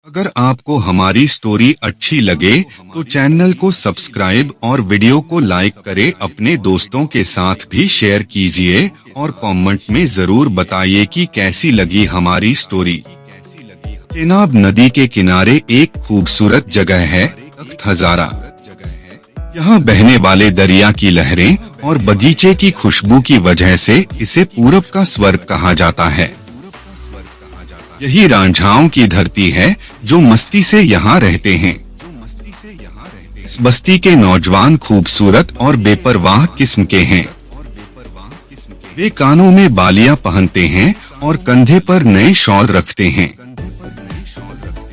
अगर आपको हमारी स्टोरी अच्छी लगे तो चैनल को सब्सक्राइब और वीडियो को लाइक करें। अपने दोस्तों के साथ भी शेयर कीजिए और कमेंट में जरूर बताइए कि कैसी लगी हमारी स्टोरी। चेनाब नदी के किनारे एक खूबसूरत जगह है तख्त हजारा। यहाँ बहने वाले दरिया की लहरें और बगीचे की खुशबू की वजह से इसे पूरब का स्वर्ग कहा जाता है। यही रांझाओं की धरती है जो मस्ती से यहाँ रहते हैं। इस बस्ती के नौजवान खूबसूरत और बेपरवाह किस्म के हैं। वे कानों में बालियां पहनते हैं और कंधे पर नए शॉल रखते हैं।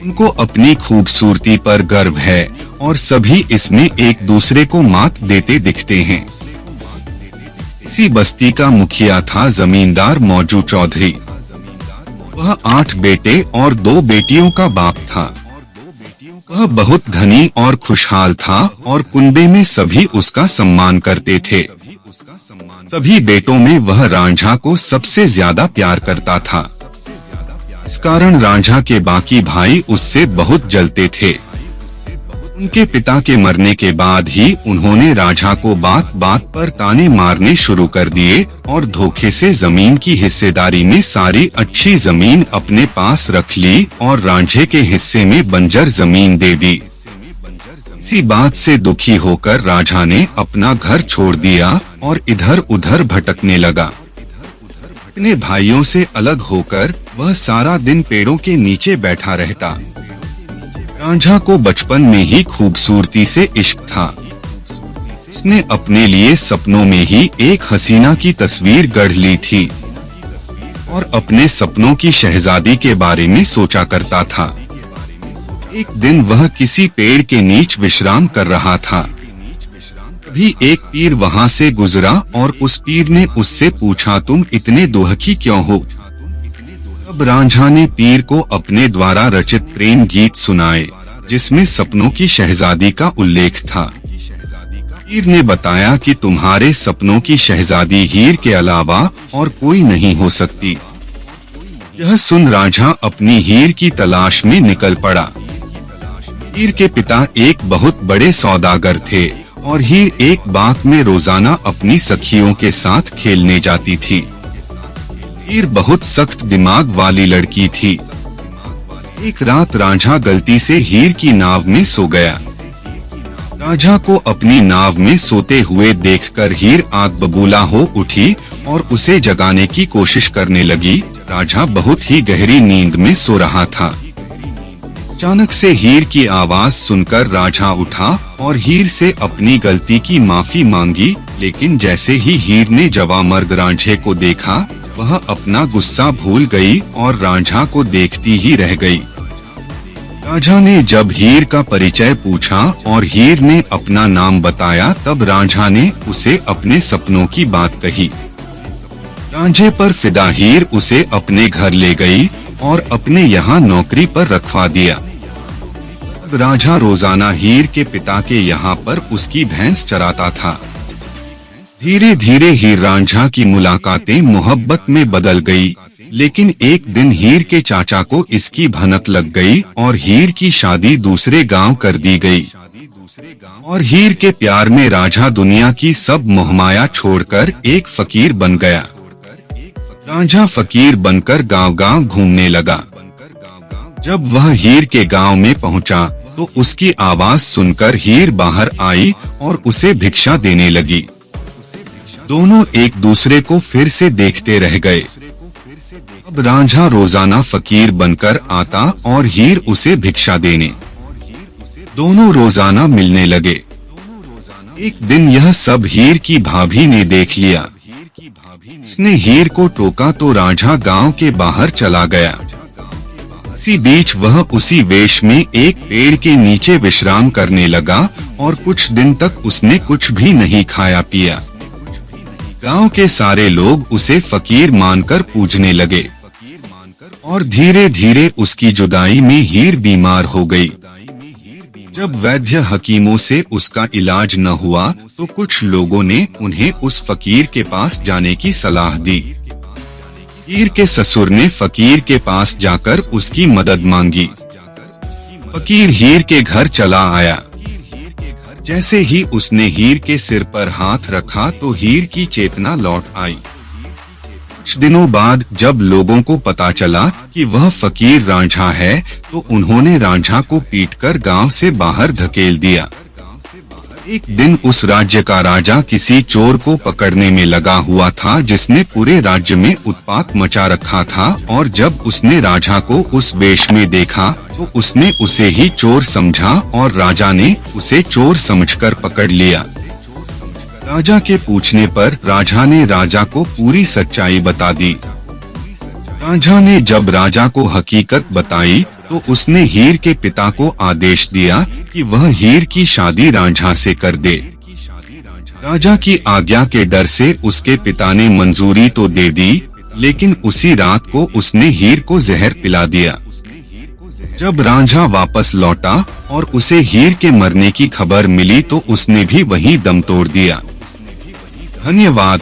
उनको अपनी खूबसूरती पर गर्व है और सभी इसमें एक दूसरे को मात देते दिखते हैं। इसी बस्ती का मुखिया था जमींदार मौजू चौधरी। वह 8 बेटे और 2 बेटियों का बाप था। वह बहुत धनी और खुशहाल था और कुनबे में सभी उसका सम्मान करते थे। सभी बेटों में वह रांझा को सबसे ज्यादा प्यार करता था। इस कारण रांझा के बाकी भाई उससे बहुत जलते थे। उनके पिता के मरने के बाद ही उन्होंने रांझा को बात बात पर ताने मारने शुरू कर दिए और धोखे से जमीन की हिस्सेदारी में सारी अच्छी जमीन अपने पास रख ली और रांझे के हिस्से में बंजर जमीन दे दी। इसी बात से दुखी होकर रांझा ने अपना घर छोड़ दिया और इधर उधर भटकने लगा। अपने भाइयों से अलग होकर वह सारा दिन पेड़ों के नीचे बैठा रहता। रांझा को बचपन में ही खूबसूरती से इश्क था। उसने अपने लिए सपनों में ही एक हसीना की तस्वीर गढ़ ली थी और अपने सपनों की शहजादी के बारे में सोचा करता था। एक दिन वह किसी पेड़ के नीचे विश्राम कर रहा था। तभी एक पीर वहां से गुजरा और उस पीर ने उससे पूछा, तुम इतने दुखी क्यों हो? तब रांझा ने पीर को अपने द्वारा रचित प्रेम गीत सुनाए जिसमें सपनों की शहजादी का उल्लेख था। पीर ने बताया कि तुम्हारे सपनों की शहजादी हीर के अलावा और कोई नहीं हो सकती। यह सुन रांझा अपनी हीर की तलाश में निकल पड़ा। हीर के पिता एक बहुत बड़े सौदागर थे और हीर एक बाग में रोजाना अपनी सखियों के साथ खेलने जाती थी। हीर बहुत सख्त दिमाग वाली लड़की थी। एक रात रांझा गलती से हीर की नाव में सो गया। रांझा को अपनी नाव में सोते हुए देखकर हीर आग बबूला हो उठी और उसे जगाने की कोशिश करने लगी। रांझा बहुत ही गहरी नींद में सो रहा था। अचानक से हीर की आवाज सुनकर रांझा उठा और हीर से अपनी गलती की माफी मांगी, लेकिन जैसे ही हीर ने जवामर्द रांझे को देखा वह अपना गुस्सा भूल गई और रांझा को देखती ही रह गई। रांझा ने जब हीर का परिचय पूछा और हीर ने अपना नाम बताया तब रांझा ने उसे अपने सपनों की बात कही। रांझे पर फिदा हीर उसे अपने घर ले गई और अपने यहाँ नौकरी पर रखवा दिया। रांझा रोजाना हीर के पिता के यहाँ पर उसकी भैंस चराता था। धीरे धीरे हीर रांझा की मुलाकातें मोहब्बत में बदल गई, लेकिन एक दिन हीर के चाचा को इसकी भनक लग गई और हीर की शादी दूसरे गांव कर दी गई। और हीर के प्यार में रांझा दुनिया की सब मोहमाया छोड़कर एक फकीर बन गया। रांझा फकीर बनकर गांव-गांव घूमने लगा। जब वह हीर के गांव में पहुंचा तो उसकी आवाज सुनकर हीर बाहर आई और उसे भिक्षा देने लगी। दोनों एक दूसरे को फिर से देखते रह गए। अब रांझा रोजाना फकीर बनकर आता और हीर उसे भिक्षा देने। दोनों रोजाना मिलने लगे। एक दिन यह सब हीर की भाभी ने देख लिया। उसने हीर को टोका तो रांझा गांव के बाहर चला गया। इसी बीच वह उसी वेश में एक पेड़ के नीचे विश्राम करने लगा और कुछ दिन तक उसने कुछ भी नहीं खाया पिया। गांव के सारे लोग उसे फकीर मानकर पूजने लगे और धीरे धीरे उसकी जुदाई में हीर बीमार हो गई। जब वैद्य हकीमों से उसका इलाज न हुआ तो कुछ लोगों ने उन्हें उस फकीर के पास जाने की सलाह दी। हीर के ससुर ने फकीर के पास जाकर उसकी मदद मांगी। फकीर हीर के घर चला आया। जैसे ही उसने हीर के सिर पर हाथ रखा तो हीर की चेतना लौट आई। कुछ दिनों बाद जब लोगों को पता चला कि वह फकीर रांझा है, तो उन्होंने रांझा को पीटकर गांव से बाहर धकेल दिया। एक दिन उस राज्य का राजा किसी चोर को पकड़ने में लगा हुआ था जिसने पूरे राज्य में उत्पात मचा रखा था, और जब उसने राजा को उस वेश में देखा तो उसने उसे ही चोर समझा और राजा ने उसे चोर समझकर पकड़ लिया। राजा के पूछने पर राजा ने राजा को पूरी सच्चाई बता दी। राजा ने जब राजा को हकीकत बताई तो उसने हीर के पिता को आदेश दिया कि वह हीर की शादी रांझा से कर दे। राजा की आज्ञा के डर से उसके पिता ने मंजूरी तो दे दी, लेकिन उसी रात को उसने हीर को जहर पिला दिया। जब रांझा वापस लौटा और उसे हीर के मरने की खबर मिली तो उसने भी वहीं दम तोड़ दिया। धन्यवाद।